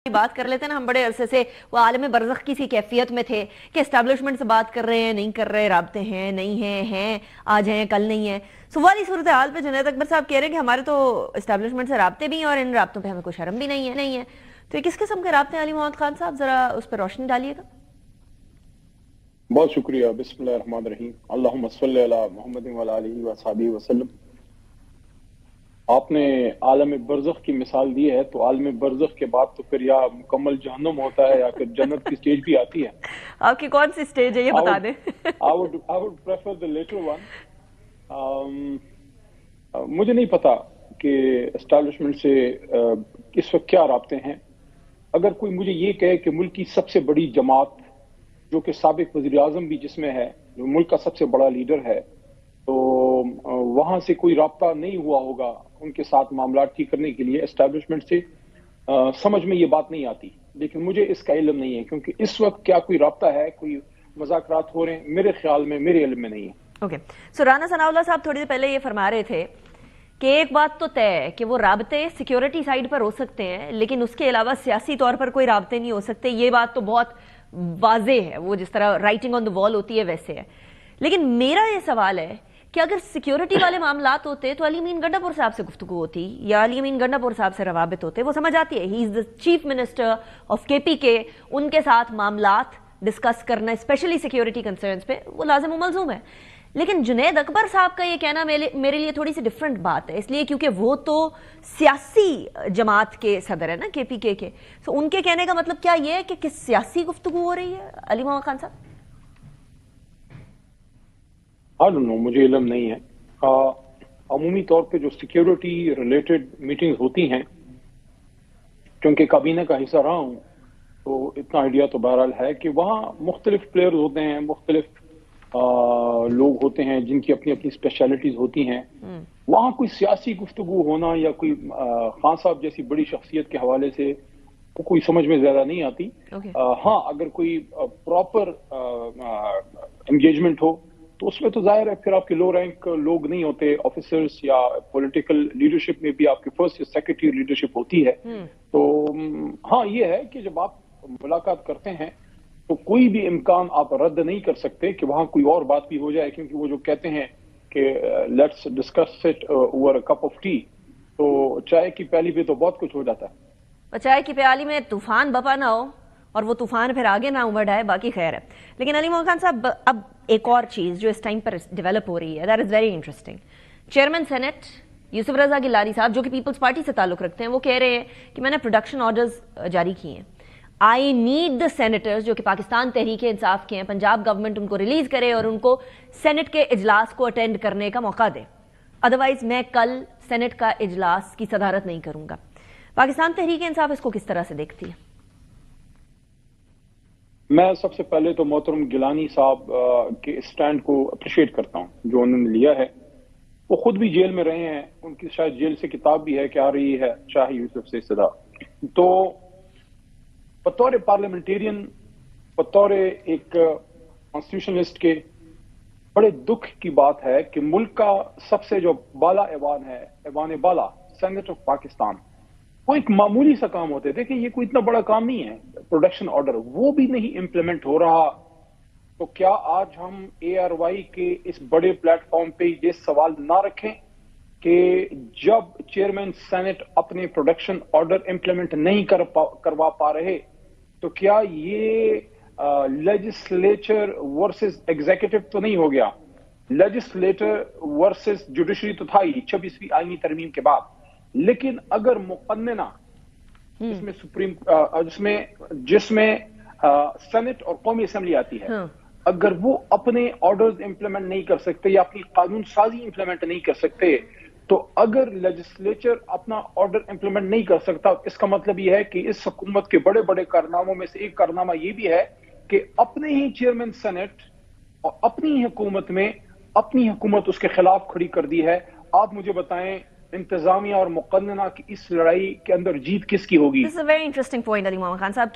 बात कर लेते हैं ना, हम बड़े अरसे से वो आलम बरज़ख की सी कैफियत में थे कि एस्टैब्लिशमेंट से बात कर रहे हैं, नहीं कर रहे, राब्ते हैं, नहीं हैं, आज हैं, कल नहीं है। सो वाली सूरत हाल पे जुनैद अकबर साहब कह रहे हैं कि हमारे तो एस्टैब्लिशमेंट से राब्ते भी हैं और इन राब्तों पे हमें कोई शर्म भी नहीं है। तो ये किस किस्म के राब्ते हैं अली मोहम्मद खान साहब, जरा उस पर रोशनी डालिएगा। बहुत शुक्रिया। बिस्मिल्लाहिर्रहमानिर्रहीम। अल्लाहुम्मा सल्ली अला मुहम्मदिन व अला आलिहि व अस्हाबिहि वसल्लम। आपने आलम बरज़ख की मिसाल दी है, तो आलम बरज़ख के बाद तो फिर या मुकम्मल जहन्नुम होता है या फिर जन्नत की स्टेज भी आती है। आपकी कौन सी स्टेज है ये बता दें। I would prefer the later one. मुझे नहीं पता कि एस्टैब्लिशमेंट से इस वक्त क्या राब्ते हैं। अगर कोई मुझे ये कहे कि मुल्क की सबसे बड़ी जमात जो कि साबिक वज़ीर आज़म भी जिसमें है, जो मुल्क का सबसे बड़ा लीडर है, तो वहां से कोई राब्ता नहीं हुआ होगा उनके साथ मामला ठीक करने के लिए एस्टैब्लिशमेंट से, समझ में ये बात नहीं आती। लेकिन मुझे इसका इल्म नहीं है, क्योंकि इस वक्त क्या कोई राब्ता है, कोई मुज़ाकरात हो रहे हैं, मेरे ख्याल में, मेरे इल्म में नहीं है। ओके, सो राना सनाउल्लाह साहब थोड़ी देर पहले ये फरमा रहे थे कि एक बात तो तय है कि वो राब्ते सिक्योरिटी साइड पर हो सकते हैं, लेकिन उसके अलावा सियासी तौर पर कोई राब्ते नहीं हो सकते। ये बात तो बहुत वाज़ेह है, वो जिस तरह राइटिंग ऑन द वॉल होती है वैसे है। लेकिन मेरा ये सवाल है कि अगर सिक्योरिटी वाले मामलात होते तो अली अमीन गंडापुर साहब से गुफ्तगू होती या अली अमीन गंडापुर साहब से रवाबित होते, वो समझ आती है, he is the chief minister of KPK, उनके साथ मामलात डिस्कस करना स्पेशली सिक्योरिटी कंसर्न्स पे वो लाजिम मलजूम है। लेकिन जुनैद अकबर साहब का ये कहना मेरे लिए थोड़ी सी डिफरेंट बात है, इसलिए क्योंकि वो तो सियासी जमात के सदर है ना, केपीके के। सो उनके कहने का मतलब क्या ये है कि किस सियासी गुफ्तगू हो रही है अली मोहम्मद खान साहब? आई डोंट नो, मुझे इल्म नहीं है। अमूमी तौर पे जो सिक्योरिटी रिलेटेड मीटिंग्स होती हैं, क्योंकि काबीना का हिस्सा रहा हूँ, तो इतना आइडिया तो बहरहाल है कि वहाँ मुख्तलिफ प्लेयर्स होते हैं, मुख्तलिफ लोग होते हैं जिनकी अपनी अपनी स्पेशलिटीज होती हैं। वहाँ कोई सियासी गुफ्तगू होना या कोई खान साहब जैसी बड़ी शख्सियत के हवाले से कोई समझ में ज्यादा नहीं आती। हाँ, अगर कोई प्रॉपर एंगेजमेंट हो तो उसमें तो जाहिर है फिर आपके लो रैंक लोग नहीं होते, ऑफिसर्स या पॉलिटिकल लीडरशिप में भी आपकी फर्स्ट या सेक्रेटरी लीडरशिप होती है। तो हाँ, ये है कि जब आप मुलाकात करते हैं तो कोई भी इम्कान आप रद्द नहीं कर सकते कि वहां कोई और बात भी हो जाए, क्योंकि वो जो कहते हैं कि let's discuss it over a cup of T, तो चाय की प्याली पे तो बहुत कुछ हो जाता है। चाय की प्याली में तूफान बपा ना हो और वो तूफान फिर आगे ना उमड़ आए, बाकी खैर है। लेकिन अली मोहम्मद खान साहब, अब एक और चीज जो इस टाइम पर डेवलप हो रही है, that is very interesting. Chairman senate Yousuf Raza Gilani साहब, जो कि पीपल्स पार्टी से ताल्लुक रखते हैं, वो कह रहे हैं कि मैंने प्रोडक्शन ऑर्डर्स जारी किए हैं, आई नीड द सेनेटर्स जो कि पाकिस्तान तहरीक इंसाफ के हैं, पंजाब गवर्नमेंट उनको रिलीज करे और उनको सेनेट के इजलास को अटेंड करने का मौका दे, अदरवाइज मैं कल सेनेट का इजलास की सदारत नहीं करूंगा। पाकिस्तान तहरीक इंसाफ इसको किस तरह से देखती है? मैं सबसे पहले तो मोहतरम गिलानी साहब के स्टैंड को अप्रिशिएट करता हूँ जो उन्होंने लिया है। वो खुद भी जेल में रहे हैं, उनकी शायद जेल से किताब भी है कि आ रही है शाह यूसुफ से सदा। तो बतौर पार्लियामेंटेरियन, बतौर एक कॉन्स्टिट्यूशनलिस्ट के बड़े दुख की बात है कि मुल्क का सबसे जो बाला ऐवान है, ऐवान बाला, सेनेट ऑफ पाकिस्तान, वो एक मामूली सा काम होते थे कि ये कोई इतना बड़ा काम नहीं है, प्रोडक्शन ऑर्डर, वो भी नहीं इम्प्लीमेंट हो रहा। तो क्या आज हम ARY के इस बड़े प्लेटफॉर्म पे ये सवाल ना रखें कि जब चेयरमैन सेनेट अपने प्रोडक्शन ऑर्डर इम्प्लीमेंट नहीं करवा पा रहे, तो क्या ये लेजिस्लेचर वर्सेस एग्जीक्यूटिव तो नहीं हो गया? लेजिस्लेटर वर्सेस जुडिशरी तो था ही 26वीं आईनी तरमीम के बाद। लेकिन अगर मुकन्नना जिसमें सेनेट और कौमी असेंबली आती है, अगर वो अपने ऑर्डर्स इंप्लीमेंट नहीं कर सकते या अपनी कानून साजी इंप्लीमेंट नहीं कर सकते, तो अगर लेजिस्लेचर अपना ऑर्डर इंप्लीमेंट नहीं कर सकता, इसका मतलब यह है कि इस हुकूमत के बड़े बड़े कारनामों में से एक कारनामा यह भी है कि अपने ही चेयरमैन सेनेट और अपनी ही हुकूमत में अपनी हुकूमत उसके खिलाफ खड़ी कर दी है। आप मुझे बताएं, इंतजामिया और मुकन्नना की इस लड़ाई के अंदर जीत किसकी होगी? This is a very interesting point Ali Mohammad Khan साहब।